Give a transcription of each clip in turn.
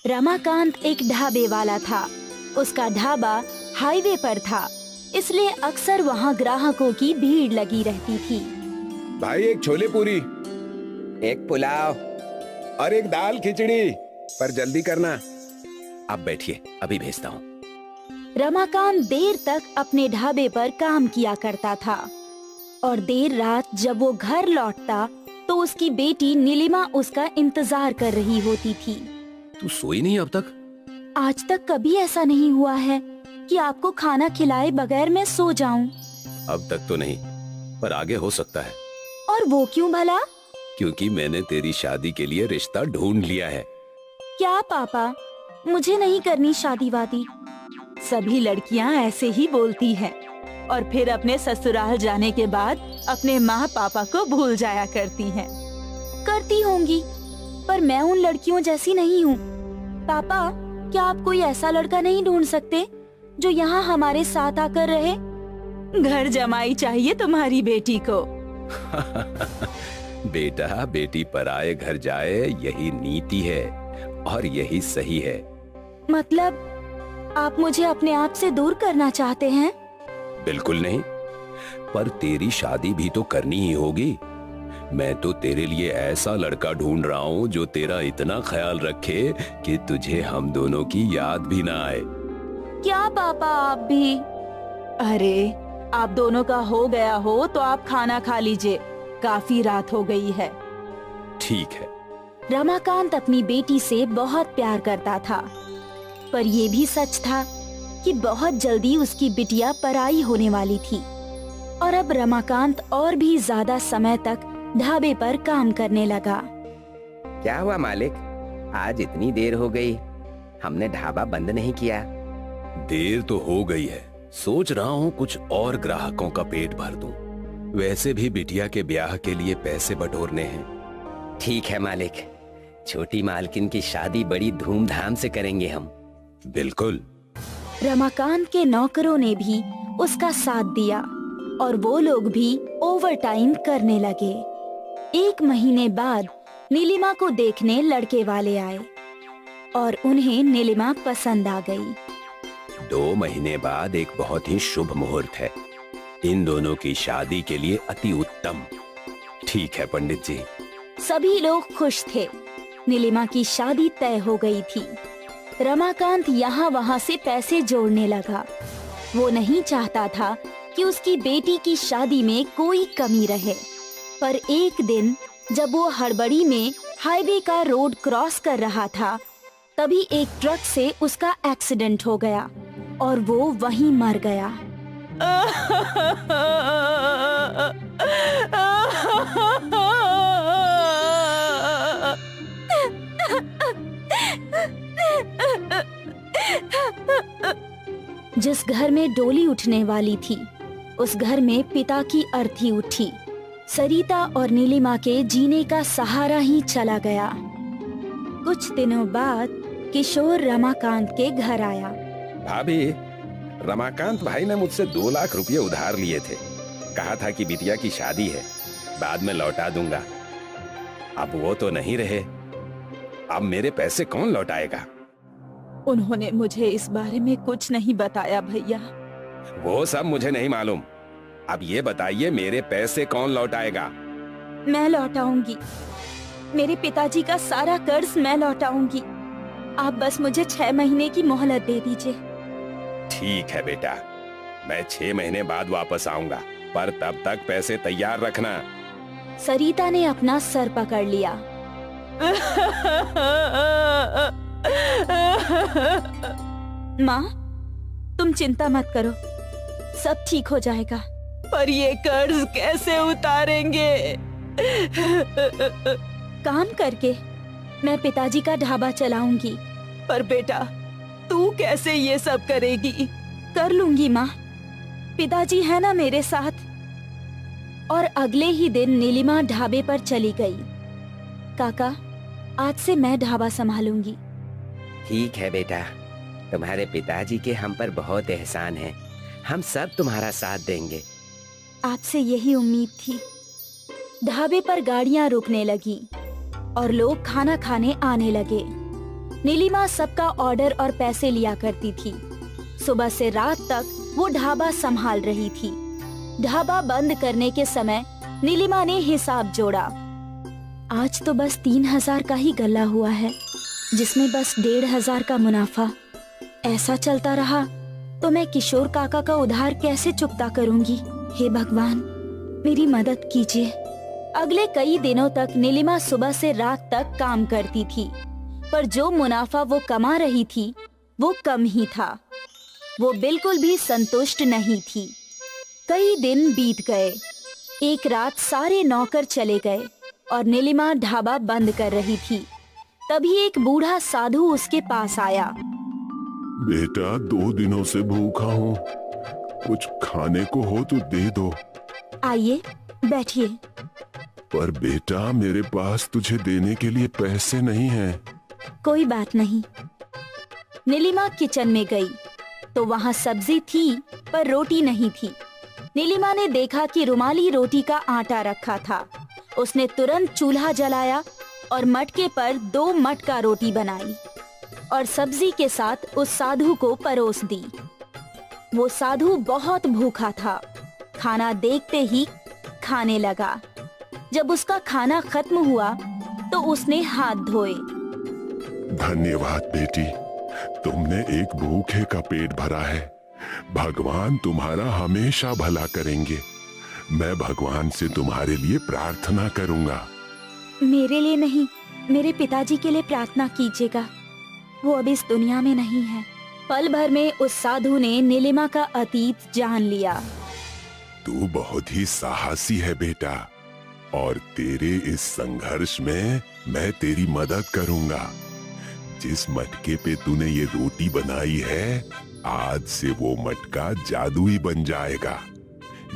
रमाकांत एक ढाबे वाला था। उसका ढाबा हाईवे पर था, इसलिए अक्सर वहाँ ग्राहकों की भीड़ लगी रहती थी। भाई एक छोले पूरी, एक पुलाव और एक दाल खिचड़ी, पर जल्दी करना। आप बैठिए, अभी भेजता हूँ। रमाकांत देर तक अपने ढाबे पर काम किया करता था और देर रात जब वो घर लौटता तो उसकी बेटी नीलिमा उसका इंतजार कर रही होती थी। तू सोई नहीं अब तक? आज तक कभी ऐसा नहीं हुआ है कि आपको खाना खिलाए बगैर मैं सो जाऊं। अब तक तो नहीं, पर आगे हो सकता है। और वो क्यों भला? क्योंकि मैंने तेरी शादी के लिए रिश्ता ढूंढ लिया है। क्या पापा, मुझे नहीं करनी शादी वादी। सभी लड़कियां ऐसे ही बोलती हैं और फिर अपने ससुराल जाने के बाद अपने माँ पापा को भूल जाया करती हैं। करती होंगी, पर मैं उन लड़कियों जैसी नहीं हूँ। पापा, क्या आप कोई ऐसा लड़का नहीं ढूंढ सकते जो यहाँ हमारे साथ आकर रहे? घर जमाई चाहिए तुम्हारी बेटी को। बेटा बेटी पराए घर जाए, यही नीति है और यही सही है। मतलब आप मुझे अपने आप से दूर करना चाहते हैं? बिल्कुल नहीं, पर तेरी शादी भी तो करनी ही होगी। मैं तो तेरे लिए ऐसा लड़का ढूंढ रहा हूँ जो तेरा इतना ख्याल रखे कि तुझे हम दोनों की याद भी ना आए। क्या पापा आप भी? अरे, आप दोनों का हो गया हो तो आप खाना खा लीजिए, काफी रात हो गई है। ठीक है। रमाकांत अपनी बेटी से बहुत प्यार करता था, पर ये भी सच था कि बहुत जल्दी उसकी बिटिया पराई होने वाली थी और अब रमाकांत और भी ज्यादा समय तक ढाबे पर काम करने लगा। क्या हुआ मालिक, आज इतनी देर हो गई, हमने ढाबा बंद नहीं किया। देर तो हो गई है, सोच रहा हूँ कुछ और ग्राहकों का पेट भर दूं। वैसे भी बिटिया के ब्याह के लिए पैसे बटोरने हैं। ठीक है मालिक, छोटी मालकिन की शादी बड़ी धूमधाम से करेंगे हम। बिल्कुल। रमाकांत के नौकरों ने भी उसका साथ दिया और वो लोग भी ओवर टाइम करने लगे। 1 महीने बाद नीलिमा को देखने लड़के वाले आए और उन्हें नीलिमा पसंद आ गई। 2 महीने बाद एक बहुत ही शुभ मुहूर्त है। इन दोनों की शादी के लिए अति उत्तम। ठीक है पंडित जी। सभी लोग खुश थे। नीलिमा की शादी तय हो गई थी। रमाकांत यहाँ वहाँ से पैसे जोड़ने लगा। वो नहीं चाहता था कि उसकी बेटी की शादी में कोई कमी रहे। पर एक दिन जब वो हड़बड़ी में हाईवे का रोड क्रॉस कर रहा था, तभी एक ट्रक से उसका एक्सीडेंट हो गया और वो वहीं मर गया। जिस घर में डोली उठने वाली थी, उस घर में पिता की अर्थी उठी। सरिता और नीलिमा के जीने का सहारा ही चला गया। कुछ दिनों बाद किशोर रमाकांत के घर आया। भाभी, रमाकांत भाई ने मुझसे 2 लाख रुपए उधार लिए थे। कहा था कि बिटिया की शादी है, बाद में लौटा दूंगा। अब वो तो नहीं रहे। अब मेरे पैसे कौन लौटाएगा? उन्होंने मुझे इस बारे में कुछ नहीं बताया भैया। वो सब मुझे नहीं मालूम। अब ये बताइए, मेरे पैसे कौन लौटाएगा? मैं लौटाऊंगी। मेरे पिताजी का सारा कर्ज मैं लौटाऊंगी। आप बस मुझे 6 महीने की मोहलत दे दीजिए। ठीक है बेटा, मैं 6 महीने बाद वापस आऊंगा, पर तब तक पैसे तैयार रखना। सरिता ने अपना सर पकड़ लिया। माँ, तुम चिंता मत करो, सब ठीक हो जाएगा। पर ये कर्ज कैसे उतारेंगे? काम करके मैं पिताजी का ढाबा चलाऊंगी। पर बेटा, तू कैसे ये सब करेगी? कर लूंगी माँ, पिताजी है ना मेरे साथ। और अगले ही दिन नीलिमा ढाबे पर चली गई। काका, आज से मैं ढाबा संभालूंगी। ठीक है बेटा, तुम्हारे पिताजी के हम पर बहुत एहसान है। हम सब तुम्हारा साथ देंगे। आपसे यही उम्मीद थी। ढाबे पर गाड़ियां रुकने लगी और लोग खाना खाने आने लगे। नीलिमा सबका ऑर्डर और पैसे लिया करती थी। सुबह से रात तक वो ढाबा संभाल रही थी। ढाबा बंद करने के समय नीलिमा ने हिसाब जोड़ा। आज तो बस 3,000 का ही गल्ला हुआ है, जिसमें बस 1,500 का मुनाफा। ऐसा चलता रहा तो मैं किशोर काका का उधार कैसे चुकता करूंगी? हे भगवान, मेरी मदद कीजिए। अगले कई दिनों तक नीलिमा सुबह से रात तक काम करती थी, पर जो मुनाफा वो कमा रही थी वो कम ही था। वो बिल्कुल भी संतुष्ट नहीं थी। कई दिन बीत गए। एक रात सारे नौकर चले गए और नीलिमा ढाबा बंद कर रही थी। तभी एक बूढ़ा साधु उसके पास आया। बेटा, 2 दिनों से भूखा हूँ, कुछ खाने को हो तो दे दो। आइए, बैठिए। पर बेटा, मेरे पास तुझे देने के लिए पैसे नहीं हैं। कोई बात नहीं। नीलिमा किचन में गई तो वहाँ सब्जी थी पर रोटी नहीं थी। नीलिमा ने देखा कि रुमाली रोटी का आटा रखा था। उसने तुरंत चूल्हा जलाया और मटके पर 2 मटका रोटी बनाई और सब्जी के साथ उस साधु को परोस दी। वो साधु बहुत भूखा था। खाना देखते ही खाने लगा। जब उसका खाना खत्म हुआ तो उसने हाथ धोए। धन्यवाद बेटी, तुमने एक भूखे का पेट भरा है। भगवान तुम्हारा हमेशा भला करेंगे। मैं भगवान से तुम्हारे लिए प्रार्थना करूंगा। मेरे लिए नहीं, मेरे पिताजी के लिए प्रार्थना कीजिएगा। वो अब इस दुनिया में नहीं है। पल भर में उस साधु ने नीलिमा का अतीत जान लिया। तू बहुत ही साहसी है बेटा, और तेरे इस संघर्ष में मैं तेरी मदद करूंगा। जिस मटके पे तूने ये रोटी बनाई है, आज से वो मटका जादुई बन जाएगा।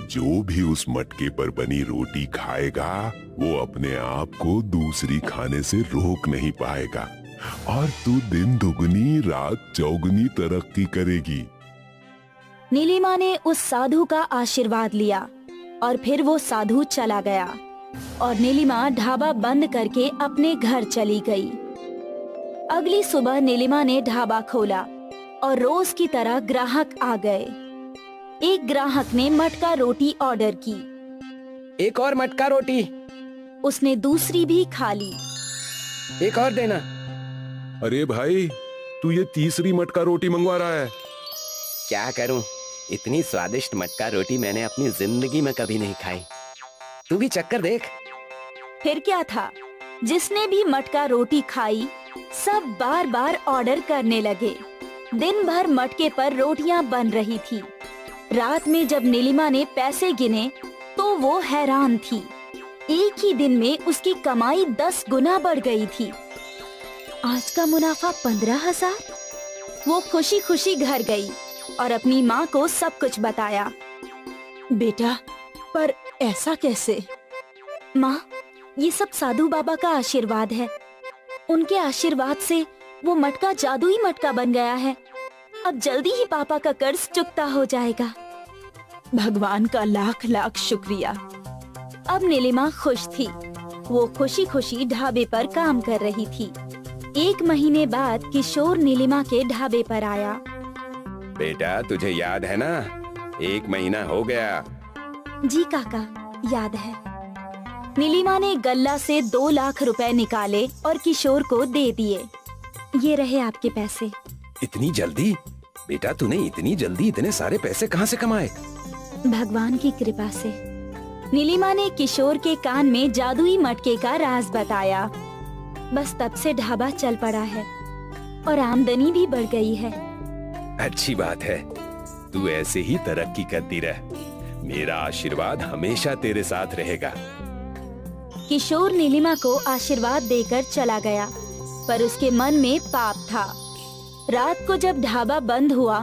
जो भी उस मटके पर बनी रोटी खाएगा, वो अपने आप को दूसरी खाने से रोक नहीं पाएगा, और तू दिन दुगनी रात चौगुनी तरक्की करेगी। नीलिमा ने उस साधु का आशीर्वाद लिया और फिर वो साधु चला गया और नीलिमा ढाबा बंद करके अपने घर चली गई। अगली सुबह नीलिमा ने ढाबा खोला और रोज की तरह ग्राहक आ गए। एक ग्राहक ने मटका रोटी ऑर्डर की। एक और मटका रोटी। उसने दूसरी भी खा ली। एक और देना। अरे भाई, तू ये तीसरी मटका रोटी मंगवा रहा है? क्या करूं, इतनी स्वादिष्ट मटका रोटी मैंने अपनी जिंदगी में कभी नहीं खाई। तू भी चक्कर देख। फिर क्या था, जिसने भी मटका रोटी खाई सब बार बार ऑर्डर करने लगे। दिन भर मटके पर रोटियां बन रही थी। रात में जब नीलिमा ने पैसे गिने तो वो हैरान थी। एक ही दिन में उसकी कमाई 10 गुना बढ़ गई थी। आज का मुनाफा 15,000। वो खुशी खुशी घर गई और अपनी माँ को सब कुछ बताया। बेटा, पर ऐसा कैसे? माँ, ये सब साधु बाबा का आशीर्वाद है। उनके आशीर्वाद से वो मटका जादुई मटका बन गया है। अब जल्दी ही पापा का कर्ज चुकता हो जाएगा। भगवान का लाख लाख शुक्रिया। अब नीलिमा खुश थी। वो खुशी खुशी ढाबे पर काम कर रही थी। 1 महीने बाद किशोर नीलिमा के ढाबे पर आया। बेटा, तुझे याद है ना, 1 महीना हो गया। जी काका, याद है। नीलिमा ने गल्ला से 2 लाख रुपए निकाले और किशोर को दे दिए। ये रहे आपके पैसे। इतनी जल्दी? बेटा, तूने इतनी जल्दी इतने सारे पैसे कहाँ से कमाए? भगवान की कृपा से। नीलिमा ने किशोर के कान में जादुई मटके का राज बताया। बस तब से ढाबा चल पड़ा है और आमदनी भी बढ़ गई है। अच्छी बात है। तू ऐसे ही तरक्की करती रह। मेरा आशीर्वाद हमेशा तेरे साथ रहेगा। किशोर नीलिमा को आशीर्वाद देकर चला गया, पर उसके मन में पाप था। रात को जब ढाबा बंद हुआ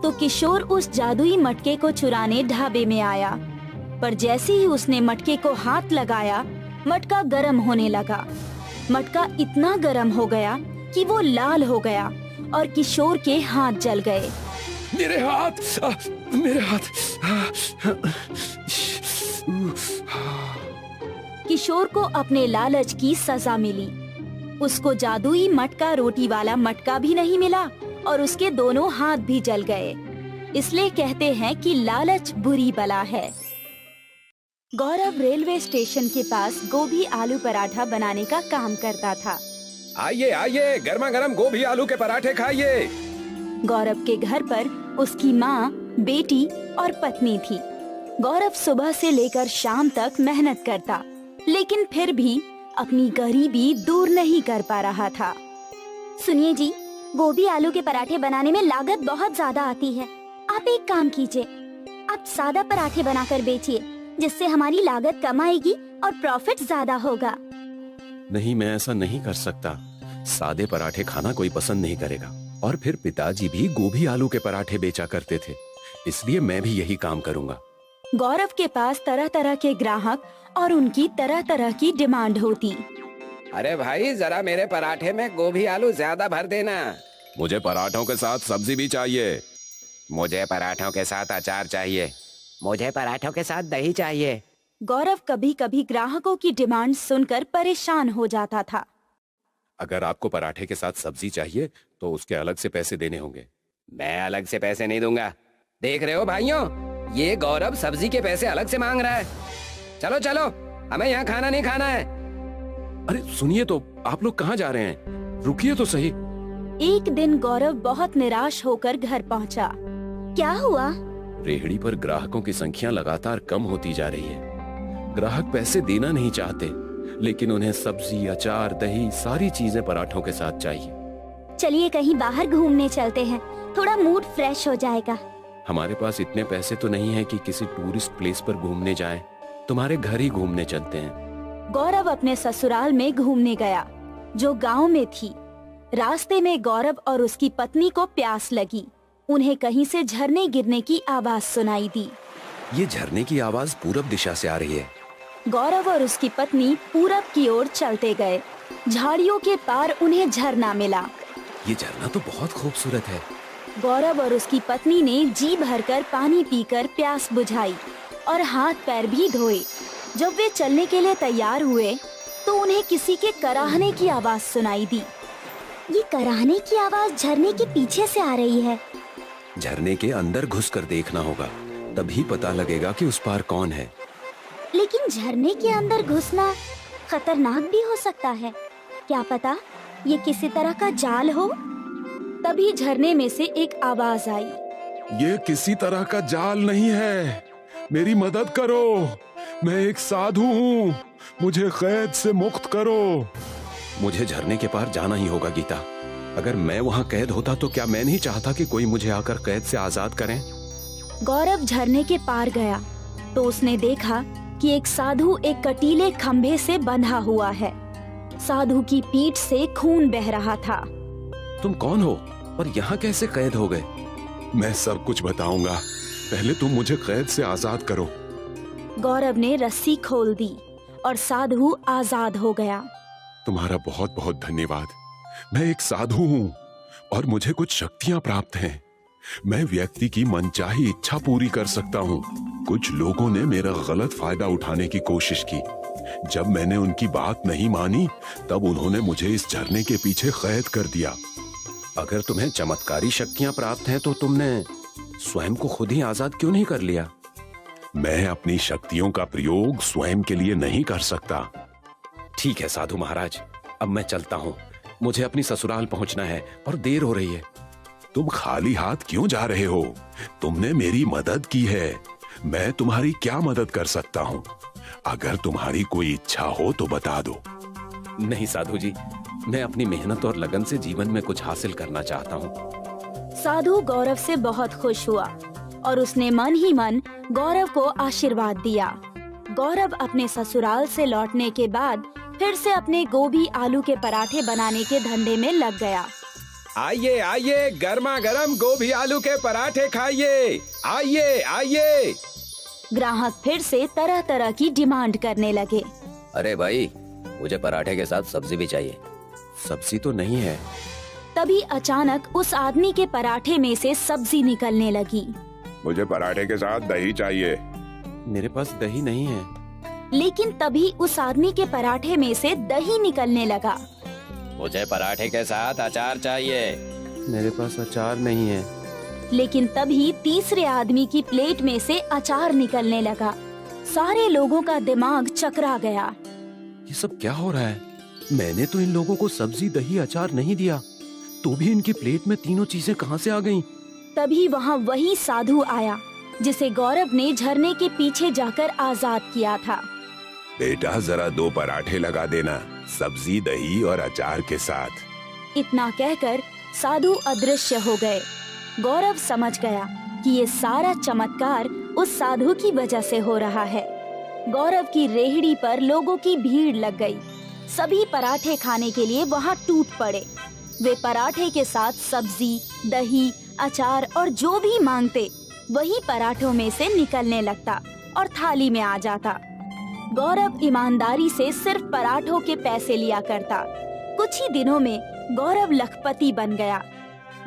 तो किशोर उस जादुई मटके को चुराने ढाबे में आया, पर जैसे ही उसने मटके को हाथ लगाया, मटका गर्म होने लगा। मटका इतना गर्म हो गया कि वो लाल हो गया और किशोर के हाथ जल गए। मेरे हाथ, मेरे हाथ। किशोर को अपने लालच की सजा मिली। उसको जादुई मटका रोटी वाला मटका भी नहीं मिला और उसके दोनों हाथ भी जल गए। इसलिए कहते हैं कि लालच बुरी बला है। गौरव रेलवे स्टेशन के पास गोभी आलू पराठा बनाने का काम करता था। आइए आइए, गर्मा गर्म गोभी आलू के पराठे खाइए। गौरव के घर पर उसकी माँ, बेटी और पत्नी थी। गौरव सुबह से लेकर शाम तक मेहनत करता, लेकिन फिर भी अपनी गरीबी दूर नहीं कर पा रहा था। सुनिए जी, गोभी आलू के पराठे बनाने में लागत बहुत ज्यादा आती है। आप एक काम कीजिए, आप सादा पराठे बनाकर बेचिए, जिससे हमारी लागत कम आएगी और प्रॉफिट ज्यादा होगा। नहीं, मैं ऐसा नहीं कर सकता। सादे पराठे खाना कोई पसंद नहीं करेगा। और फिर पिताजी भी गोभी आलू के पराठे बेचा करते थे, इसलिए मैं भी यही काम करूंगा। गौरव के पास तरह तरह के ग्राहक और उनकी तरह तरह की डिमांड होती। अरे भाई, जरा मेरे पराठे में गोभी आलू ज्यादा भर देना। मुझे पराठों के साथ सब्जी भी चाहिए। मुझे पराठों के साथ अचार चाहिए। मुझे पराठों के साथ दही चाहिए। गौरव कभी कभी ग्राहकों की डिमांड सुनकर परेशान हो जाता था। अगर आपको पराठे के साथ सब्जी चाहिए तो उसके अलग से पैसे देने होंगे। मैं अलग से पैसे नहीं दूंगा। देख रहे हो भाइयों, ये गौरव सब्जी के पैसे अलग से मांग रहा है। चलो चलो, हमें यहाँ खाना नहीं खाना है। अरे सुनिए तो, आप लोग कहाँ जा रहे हैं? रुकिए तो सही। एक दिन गौरव बहुत निराश होकर घर पहुंचा। क्या हुआ? रेहड़ी पर ग्राहकों की संख्या लगातार कम होती जा रही है। ग्राहक पैसे देना नहीं चाहते, लेकिन उन्हें सब्जी, अचार, दही, सारी चीजें पराठों के साथ चाहिए। चलिए कहीं बाहर घूमने चलते हैं, थोड़ा मूड फ्रेश हो जाएगा। हमारे पास इतने पैसे तो नहीं है कि किसी टूरिस्ट प्लेस पर घूमने जाएं। तुम्हारे घर ही घूमने चलते हैं। गौरव अपने ससुराल में घूमने गया, जो गांव में थी। रास्ते में गौरव और उसकी पत्नी को प्यास लगी। उन्हें कहीं से झरने गिरने की आवाज सुनाई दी। ये झरने की आवाज पूरब दिशा से आ रही है। गौरव और उसकी पत्नी पूरब की ओर चलते गए। झाड़ियों के पार उन्हें झरना मिला। ये झरना तो बहुत खूबसूरत है। गौरव और उसकी पत्नी ने जी भरकर पानी पीकर प्यास बुझाई और हाथ पैर भी धोए। जब वे चलने के लिए तैयार हुए तो उन्हें किसी के कराहने की आवाज सुनाई दी। ये कराहने की आवाज झरने के पीछे से आ रही है। झरने के अंदर घुसकर देखना होगा, तभी पता लगेगा कि उस पार कौन है। लेकिन झरने के अंदर घुसना खतरनाक भी हो सकता है। क्या पता ये किसी तरह का जाल हो। तभी झरने में से एक आवाज आई। ये किसी तरह का जाल नहीं है, मेरी मदद करो। मैं एक साधु हूँ, मुझे कैद से मुक्त करो। मुझे झरने के पार जाना ही होगा गीता। अगर मैं वहाँ कैद होता तो क्या मैं नहीं चाहता कि कोई मुझे आकर कैद से आजाद करें? गौरव झरने के पार गया तो उसने देखा कि एक साधु एक कटीले खंभे से बंधा हुआ है। साधु की पीठ से खून बह रहा था। तुम कौन हो और यहाँ कैसे कैद हो गए? मैं सब कुछ बताऊंगा, पहले तुम मुझे कैद से आजाद करो। गौरव ने रस्सी खोल दी और साधु आजाद हो गया। तुम्हारा बहुत बहुत धन्यवाद। मैं एक साधु हूँ और मुझे कुछ शक्तियाँ प्राप्त हैं। मैं व्यक्ति की मनचाही इच्छा पूरी कर सकता हूँ। कुछ लोगों ने मेरा गलत फायदा उठाने की कोशिश की। जब मैंने उनकी बात नहीं मानी, तब उन्होंने मुझे इस झरने के पीछे कैद कर दिया। अगर तुम्हें चमत्कारी शक्तियाँ प्राप्त हैं तो तुमने स्वयं को खुद ही आजाद क्यों नहीं कर लिया? मैं अपनी शक्तियों का प्रयोग स्वयं के लिए नहीं कर सकता। ठीक है साधु महाराज, अब मैं चलता हूँ। मुझे अपनी ससुराल पहुँचना है और देर हो रही है। तुम खाली हाथ क्यों जा रहे हो? तुमने मेरी मदद की है, मैं तुम्हारी क्या मदद कर सकता हूँ? अगर तुम्हारी कोई इच्छा हो तो बता दो। नहीं साधु जी, मैं अपनी मेहनत और लगन से जीवन में कुछ हासिल करना चाहता हूँ। साधु गौरव से बहुत खुश हुआ और उसने मन ही मन गौरव को आशीर्वाद दिया। गौरव अपने ससुराल से लौटने के बाद फिर से अपने गोभी आलू के पराठे बनाने के धंधे में लग गया। आइए आइए, गर्मा गर्म गोभी आलू के पराठे खाइए। आइए आइए। ग्राहक फिर से तरह तरह की डिमांड करने लगे। अरे भाई, मुझे पराठे के साथ सब्जी भी चाहिए। सब्जी तो नहीं है। तभी अचानक उस आदमी के पराठे में से सब्जी निकलने लगी। मुझे पराठे के साथ दही चाहिए। मेरे पास दही नहीं है। लेकिन तभी उस आदमी के पराठे में से दही निकलने लगा। मुझे पराठे के साथ अचार चाहिए। मेरे पास अचार नहीं है। लेकिन तभी तीसरे आदमी की प्लेट में से अचार निकलने लगा। सारे लोगों का दिमाग चकरा गया। ये सब क्या हो रहा है? मैंने तो इन लोगों को सब्जी, दही, अचार नहीं दिया, तो भी इनकी प्लेट में तीनों चीजें कहां से आ गईं? तभी वहाँ वही साधु आया जिसे गौरव ने झरने के पीछे जाकर आजाद किया था। बेटा जरा 2 पराठे लगा देना, सब्जी, दही और अचार के साथ। इतना कहकर साधु अदृश्य हो गए। गौरव समझ गया कि ये सारा चमत्कार उस साधु की वजह से हो रहा है। गौरव की रेहड़ी पर लोगों की भीड़ लग गई। सभी पराठे खाने के लिए वहाँ टूट पड़े। वे पराठे के साथ सब्जी, दही, अचार और जो भी मांगते वही पराठों में से निकलने लगता और थाली में आ जाता। गौरव ईमानदारी से सिर्फ पराठों के पैसे लिया करता। कुछ ही दिनों में गौरव लखपति बन गया।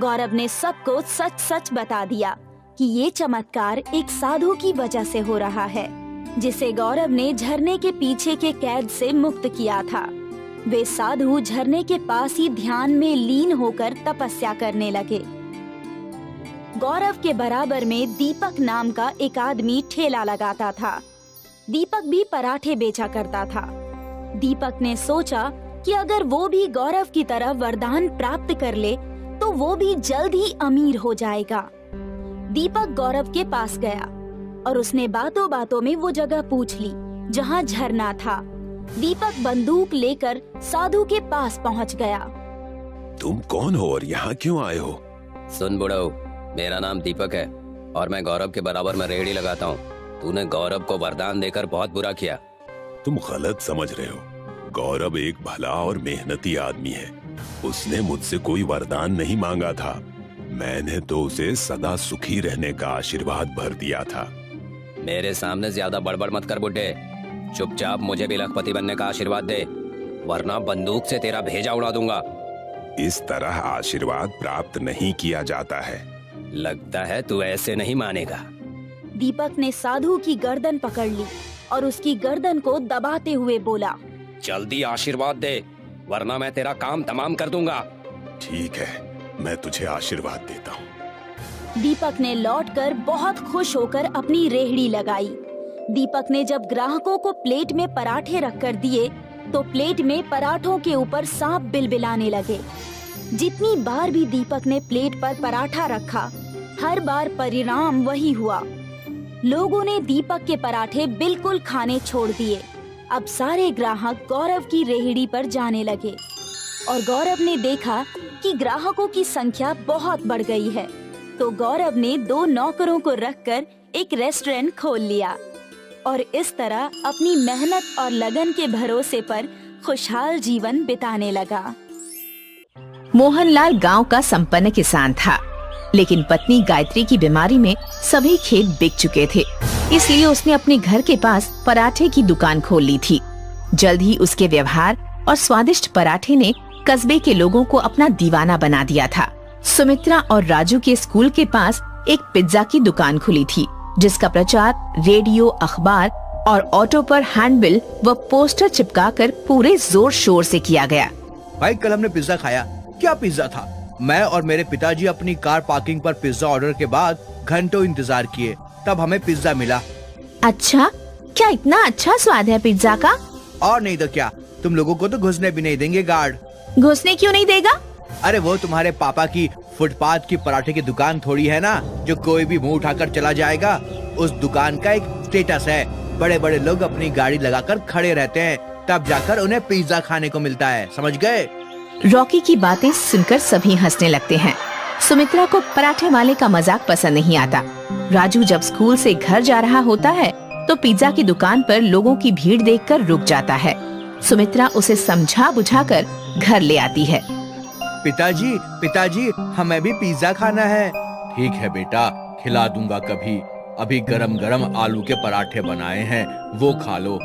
गौरव ने सबको सच सच बता दिया कि ये चमत्कार एक साधु की वजह से हो रहा है, जिसे गौरव ने झरने के पीछे के कैद से मुक्त किया था। वे साधु झरने के पास ही ध्यान में लीन होकर तपस्या करने लगे। गौरव के बराबर में दीपक नाम का एक आदमी ठेला लगाता था। दीपक भी पराठे बेचा करता था। दीपक ने सोचा कि अगर वो भी गौरव की तरह वरदान प्राप्त कर ले तो वो भी जल्द ही अमीर हो जाएगा। दीपक गौरव के पास गया और उसने बातों बातों में वो जगह पूछ ली जहाँ झरना था। दीपक बंदूक लेकर साधु के पास पहुँच गया। तुम कौन हो और यहाँ क्यों आए हो? सुन बुढ़ऊ, मेरा नाम दीपक है और मैं गौरव के बराबर में रेहड़ी लगाता हूँ। तूने गौरव को वरदान देकर बहुत बुरा किया। तुम गलत समझ रहे हो। गौरव एक भला और मेहनती आदमी है। उसने मुझसे कोई वरदान नहीं मांगा था। मैंने तो उसे सदा सुखी रहने का आशीर्वाद भर दिया था। मेरे सामने ज्यादा बड़बड़ मत कर बुड्ढे। चुपचाप मुझे भी लखपति बनने का आशीर्वाद दे, वरना बंदूक से तेरा भेजा उड़ा दूंगा। इस तरह आशीर्वाद प्राप्त नहीं किया जाता है। लगता है तू ऐसे नहीं मानेगा। दीपक ने साधु की गर्दन पकड़ ली और उसकी गर्दन को दबाते हुए बोला, जल्दी आशीर्वाद दे, वरना मैं तेरा काम तमाम कर दूंगा। ठीक है, मैं तुझे आशीर्वाद देता हूँ। दीपक ने लौटकर बहुत खुश होकर अपनी रेहड़ी लगाई। दीपक ने जब ग्राहकों को प्लेट में पराठे रखकर दिए तो प्लेट में पराठों के ऊपर सांप बिलबिलाने लगे। जितनी बार भी दीपक ने प्लेट पर पराठा रखा, हर बार परिणाम वही हुआ। लोगों ने दीपक के पराठे बिल्कुल खाने छोड़ दिए। अब सारे ग्राहक गौरव की रेहड़ी पर जाने लगे और गौरव ने देखा कि ग्राहकों की संख्या बहुत बढ़ गई है, तो गौरव ने 2 नौकरों को रखकर एक रेस्टोरेंट खोल लिया और इस तरह अपनी मेहनत और लगन के भरोसे पर खुशहाल जीवन बिताने लगा। मोहनलाल गांव का संपन्न किसान था, लेकिन पत्नी गायत्री की बीमारी में सभी खेत बिक चुके थे। इसलिए उसने अपने घर के पास पराठे की दुकान खोल ली थी। जल्द ही उसके व्यवहार और स्वादिष्ट पराठे ने कस्बे के लोगों को अपना दीवाना बना दिया था। सुमित्रा और राजू के स्कूल के पास एक पिज्जा की दुकान खुली थी, जिसका प्रचार रेडियो, अखबार और ऑटो पर हैंडबिल व पोस्टर चिपकाकर पूरे जोर शोर से किया गया। भाई, कल हमने पिज्जा खाया। क्या पिज्जा था? मैं और मेरे पिताजी अपनी कार पार्किंग पर पिज्जा ऑर्डर के बाद घंटों इंतजार किए, तब हमें पिज्जा मिला। अच्छा, क्या इतना अच्छा स्वाद है पिज्जा का? और नहीं तो क्या, तुम लोगों को तो घुसने भी नहीं देंगे गार्ड। घुसने क्यों नहीं देगा? अरे वो तुम्हारे पापा की फुटपाथ की पराठे की दुकान थोड़ी है ना, जो कोई भी मुंह उठाकर चला जाएगा। उस दुकान का एक स्टेटस है। बड़े बड़े लोग अपनी गाड़ी लगाकर खड़े रहते हैं, तब जाकर उन्हें पिज्जा खाने को मिलता है। समझ गए? रॉकी की बातें सुनकर सभी हंसने लगते हैं। सुमित्रा को पराठे वाले का मजाक पसंद नहीं आता। राजू जब स्कूल से घर जा रहा होता है तो पिज्जा की दुकान पर लोगों की भीड़ देखकर रुक जाता है। सुमित्रा उसे समझा बुझाकर घर ले आती है। पिताजी, पिताजी, हमें भी पिज्जा खाना है। ठीक है बेटा, खिला दूंगा कभी। अभी गरम गरम आलू के पराठे बनाए हैं, वो खा लो।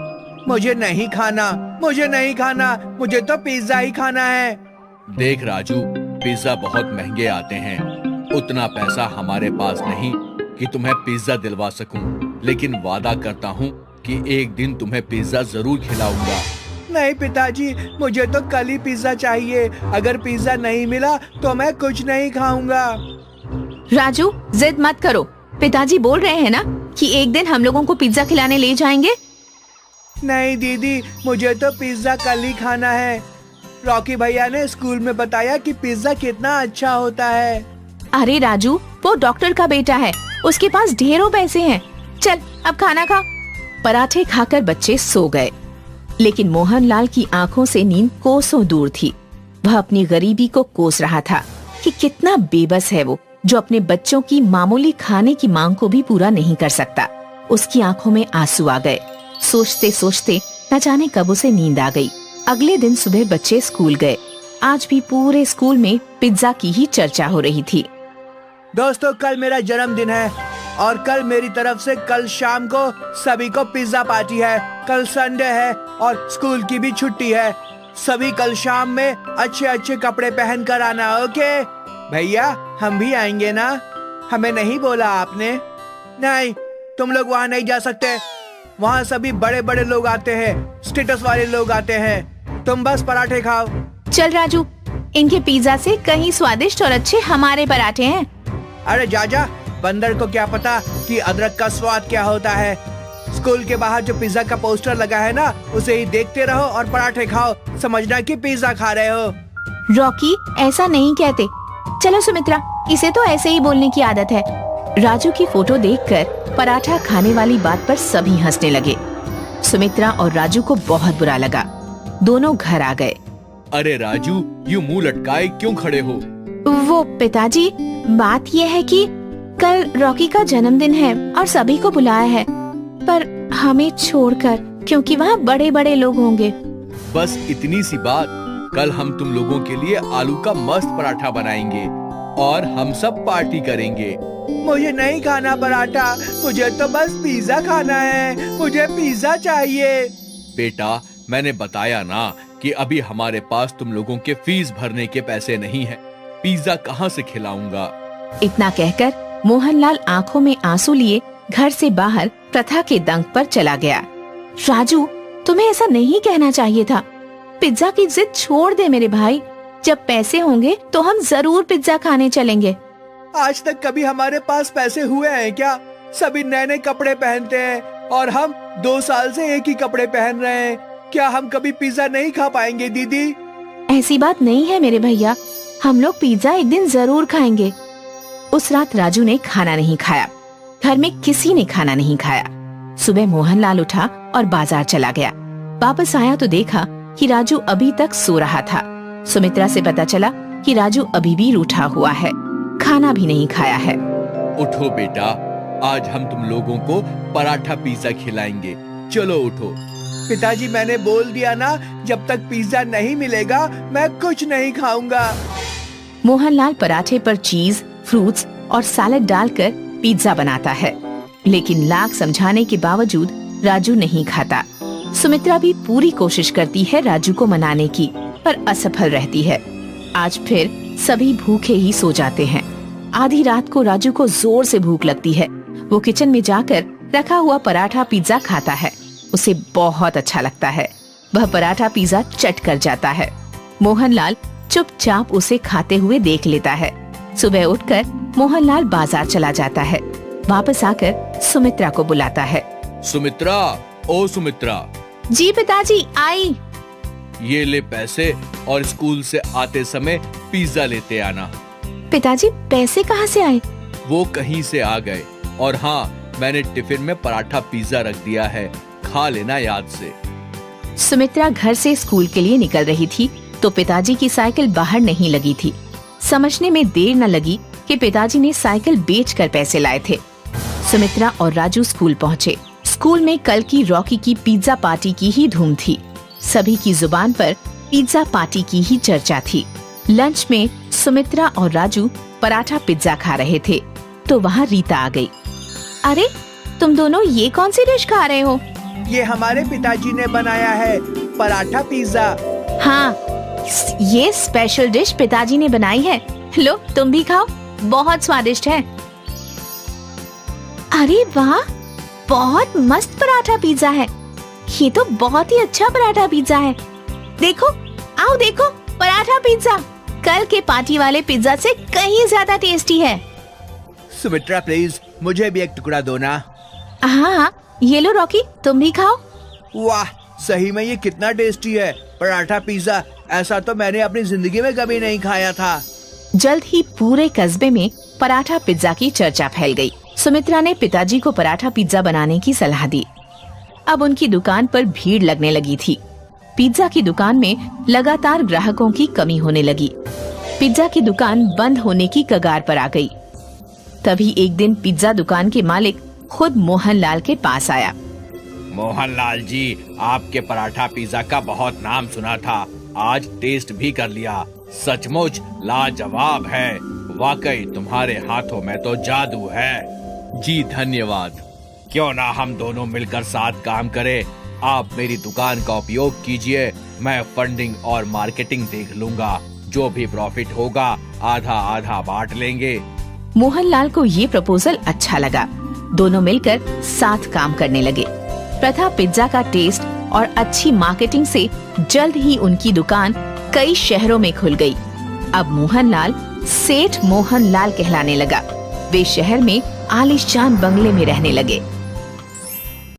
मुझे नहीं खाना, मुझे नहीं खाना, मुझे तो पिज्जा ही खाना है। देख राजू, पिज्जा बहुत महंगे आते हैं। उतना पैसा हमारे पास नहीं कि तुम्हें पिज्जा दिलवा सकूं, लेकिन वादा करता हूं कि एक दिन तुम्हें पिज्जा जरूर खिलाऊंगा। नहीं पिताजी, मुझे तो कल ही पिज्जा चाहिए। अगर पिज्जा नहीं मिला तो मैं कुछ नहीं खाऊंगा। राजू, जिद मत करो। पिताजी बोल रहे हैं ना कि एक दिन हम लोगों को पिज्जा खिलाने ले जाएंगे। नहीं दीदी, मुझे तो पिज्जा कल ही खाना है। रॉकी भैया ने स्कूल में बताया कि पिज्जा कितना अच्छा होता है। अरे राजू, वो डॉक्टर का बेटा है, उसके पास ढेरों पैसे हैं। चल अब खाना खा। पराठे खाकर बच्चे सो गए, लेकिन मोहनलाल की आंखों से नींद कोसों दूर थी। वह अपनी गरीबी को कोस रहा था कि कितना बेबस है वो, जो अपने बच्चों की मामूली खाने की मांग को भी पूरा नहीं कर सकता। उसकी आंखों में आंसू आ गए। सोचते सोचते न जाने कब उसे नींद आ गई। अगले दिन सुबह बच्चे स्कूल गए। आज भी पूरे स्कूल में पिज्जा की ही चर्चा हो रही थी। दोस्तों, कल मेरा जन्मदिन है और कल मेरी तरफ से कल शाम को सभी को पिज्जा पार्टी है। कल संडे है और स्कूल की भी छुट्टी है। सभी कल शाम में अच्छे अच्छे कपड़े पहन कर आना, ओके? भैया, हम भी आएंगे ना? हमें नहीं बोला आपने? नहीं, तुम लोग वहाँ नहीं जा सकते। वहाँ सभी बड़े बड़े लोग आते हैं, स्टेटस वाले लोग आते हैं। तुम बस पराठे खाओ। चल राजू, इनके पिज्जा से कहीं स्वादिष्ट और अच्छे हमारे पराठे हैं। अरे जा, बंदर को क्या पता कि अदरक का स्वाद क्या होता है। स्कूल के बाहर जो पिज्जा का पोस्टर लगा है ना, उसे ही देखते रहो और पराठे खाओ। समझना कि पिज्जा खा रहे हो। रॉकी, ऐसा नहीं कहते। चलो सुमित्रा, इसे तो ऐसे ही बोलने की आदत है। राजू की फोटो देखकर पराठा खाने वाली बात पर सभी हंसने लगे। सुमित्रा और राजू को बहुत बुरा लगा। दोनों घर आ गए। अरे राजू, यूं मुंह लटकाए क्यों खड़े हो? वो पिताजी, बात ये है कि कल रॉकी का जन्मदिन है और सभी को बुलाया है, पर हमें छोड़कर, क्योंकि वहाँ बड़े बड़े लोग होंगे। बस इतनी सी बात। कल हम तुम लोगों के लिए आलू का मस्त पराठा बनाएंगे और हम सब पार्टी करेंगे। मुझे नहीं खाना पराठा, मुझे तो बस पिज्जा खाना है। मुझे पिज्जा चाहिए। बेटा, मैंने बताया ना कि अभी हमारे पास तुम लोगों के फीस भरने के पैसे नहीं हैं। पिज्जा कहाँ से खिलाऊंगा? इतना कहकर मोहनलाल आंखों में आंसू लिए घर से बाहर प्रथा के दंग पर चला गया। राजू, तुम्हें ऐसा नहीं कहना चाहिए था। पिज्जा की जिद छोड़ दे मेरे भाई। जब पैसे होंगे तो हम जरूर पिज्जा खाने चलेंगे। आज तक कभी हमारे पास पैसे हुए हैं क्या? सभी नए नए कपड़े पहनते हैं और हम 2 साल से एक ही कपड़े पहन रहे हैं। क्या हम कभी पिज्जा नहीं खा पाएंगे दीदी? ऐसी बात नहीं है मेरे भैया, हम लोग पिज्जा एक दिन जरूर खाएंगे। उस रात राजू ने खाना नहीं खाया। घर में किसी ने खाना नहीं खाया। सुबह मोहनलाल उठा और बाजार चला गया। वापस आया तो देखा कि राजू अभी तक सो रहा था। सुमित्रा से पता चला कि राजू अभी भी रूठा हुआ है, खाना भी नहीं खाया है। उठो बेटा, आज हम तुम लोगों को पराठा पिज्जा खिलाएंगे। चलो उठो। पिताजी, मैंने बोल दिया ना, जब तक पिज्जा नहीं मिलेगा मैं कुछ नहीं खाऊंगा। मोहनलाल पराठे पर चीज, फ्रूट्स और सैलेड डालकर पिज्जा बनाता है, लेकिन लाख समझाने के बावजूद राजू नहीं खाता। सुमित्रा भी पूरी कोशिश करती है राजू को मनाने की, पर असफल रहती है। आज फिर सभी भूखे ही सो जाते हैं। आधी रात को राजू को जोर से भूख लगती है। वो किचन में जाकर रखा हुआ पराठा पिज्जा खाता है। उसे बहुत अच्छा लगता है। वह पराठा पिज्जा चट कर जाता है। मोहनलाल चुपचाप उसे खाते हुए देख लेता है। सुबह उठकर मोहनलाल बाजार चला जाता है। वापस आकर सुमित्रा को बुलाता है। सुमित्रा, ओ सुमित्रा। जी पिताजी, आई। ये ले पैसे और स्कूल से आते समय पिज्जा लेते आना। पिताजी, पैसे कहाँ से आए? वो कहीं से आ गए। और हाँ, मैंने टिफिन में पराठा पिज्जा रख दिया है, खा लेना याद से। सुमित्रा घर से स्कूल के लिए निकल रही थी तो पिताजी की साइकिल बाहर नहीं लगी थी। समझने में देर न लगी कि पिताजी ने साइकिल बेचकर पैसे लाए थे। सुमित्रा और राजू स्कूल पहुँचे। स्कूल में कल की रॉकी की पिज्जा पार्टी की ही धूम थी। सभी की जुबान पर पिज्जा पार्टी की ही चर्चा थी। लंच में सुमित्रा और राजू पराठा पिज्जा खा रहे थे तो वहाँ रीता आ गई। अरे, तुम दोनों ये कौन सी डिश खा रहे हो? ये हमारे पिताजी ने बनाया है, पराठा पिज्जा। हाँ, ये स्पेशल डिश पिताजी ने बनाई है। लो, तुम भी खाओ, बहुत स्वादिष्ट है। अरे वाह, बहुत मस्त पराठा पिज्जा है। ये तो बहुत ही अच्छा पराठा पिज्जा है। देखो, आओ देखो, पराठा पिज्जा कल के पार्टी वाले पिज्जा से कहीं ज्यादा टेस्टी है। सुमित्रा प्लीज मुझे भी एक टुकड़ा दो ना। हाँ, ये लो रॉकी, तुम भी खाओ। वाह, सही में ये कितना टेस्टी है पराठा पिज्जा। ऐसा तो मैंने अपनी जिंदगी में कभी नहीं खाया था। जल्द ही पूरे कस्बे में पराठा पिज्जा की चर्चा फैल गई। सुमित्रा ने पिताजी को पराठा पिज्जा बनाने की सलाह दी। अब उनकी दुकान पर भीड़ लगने लगी थी। पिज्जा की दुकान में लगातार ग्राहकों की कमी होने लगी। पिज्जा की दुकान बंद होने की कगार पर आ गई। तभी एक दिन पिज्जा दुकान के मालिक खुद मोहनलाल के पास आया। मोहनलाल जी, आपके पराठा पिज्जा का बहुत नाम सुना था, आज टेस्ट भी कर लिया। सचमुच लाजवाब है। वाकई तुम्हारे हाथों में तो जादू है। जी धन्यवाद। क्यों ना हम दोनों मिलकर साथ काम करें। आप मेरी दुकान का उपयोग कीजिए, मैं फंडिंग और मार्केटिंग देख लूंगा। जो भी प्रॉफिट होगा आधा आधा बांट लेंगे। मोहनलाल को ये प्रपोजल अच्छा लगा। दोनों मिलकर साथ काम करने लगे। प्रथा पिज्जा का टेस्ट और अच्छी मार्केटिंग से जल्द ही उनकी दुकान कई शहरों में खुल गई। अब मोहनलाल सेठ मोहनलाल कहलाने लगा। वे शहर में आलीशान बंगले में रहने लगे।